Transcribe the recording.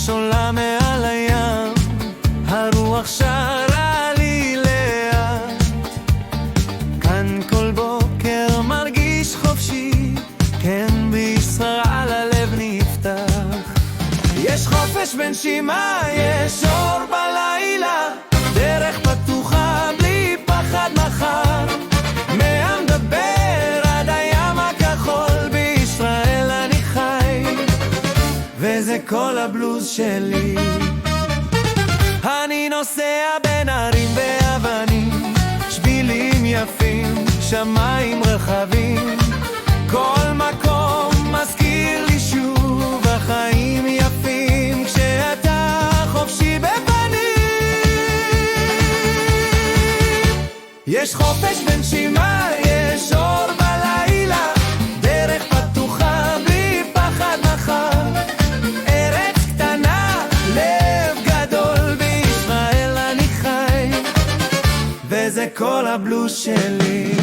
השמש עולה מעל הים, הרוח שרה לי לאט. כאן כל בוקר מרגיש חופשי, כן בישראל הלב נפתח. יש חופש בנשימה, יש אור בלילה, דרך פתוחה בלי פחד מחר. מהים מדבר עד הים הכחול, בישראל אני חי, וזה כל הבלוז שלי. אני נוסע בין הרים ואבנים, שבילים יפים, שמיים רחבים. כל מקום מזכיר לי שוב החיים יפים, כשאתה חופשי בפנים. יש חופש בנשימה, יש אור בלילה, דרך פתוחה בלי פחד מחר. ארץ קטנה, לב גדול, בישראל אני חי, וזה כל הבלוז שלי.